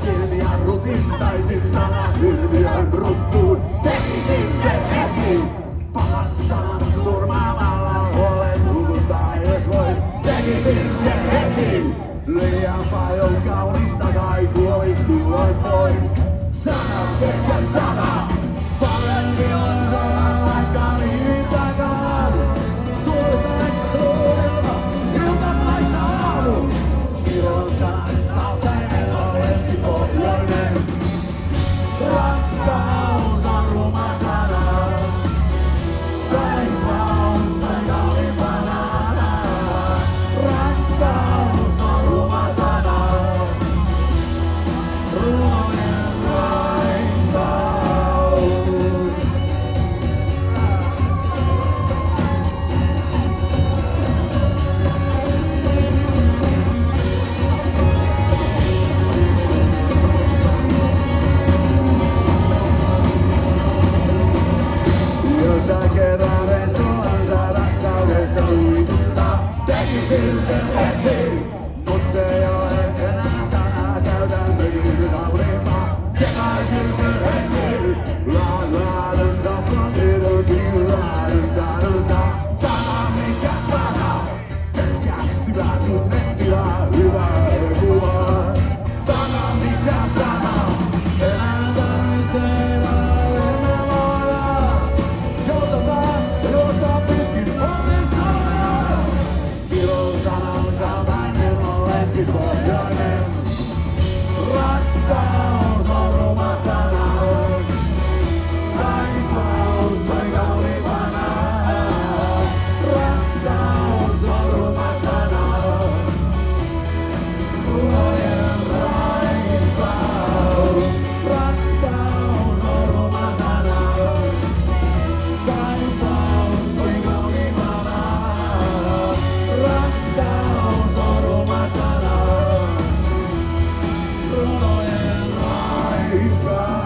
Avaisin ja rutistaisin sana hirviön ruttuun. Tekisin sen heti. Pahan sanan surmaamalla huolen hukuttaa jos vois. Tekisin sen heti. Liian paljon kaunista kai kuolis silloin pois. Sana pelkkä sana. Parempi on sanoa vaikka liivin takaa. Sulta ehkä suunnilma, ilta taita aamu. Ilon sanan kaltainen on lempipohjainen. Rakkaus on ruma sana. Taivaus on kauimpana. Rakkaus on ruma sana. Runojen raiskaus. Jos sä kerran resulansa rakkaudesta huikuttaa, tekisin sen heti. Mut ei ole enää sanaa, käytän mökin kauniimpaa. Tekaisin sen heti. La la dun da blondidun di la dun da dun da. Sana mikä sana, pelkkä syvä tunnetila, hyvä kuva. Sana mikä sana, enää tarvitsee välillä voida. Jota pitkin polten sanoja. Ilon sanan kaltainen on lempipohjainen. Rakkaus on ruma sana. Taivaus on kauimpana. Rakkaus on ruma sana. Runojen raiskaus. Rakkaus on ruma sana. Taivaus on kauimpana. Rakkaus on ruma sana. Runojen raiskaus.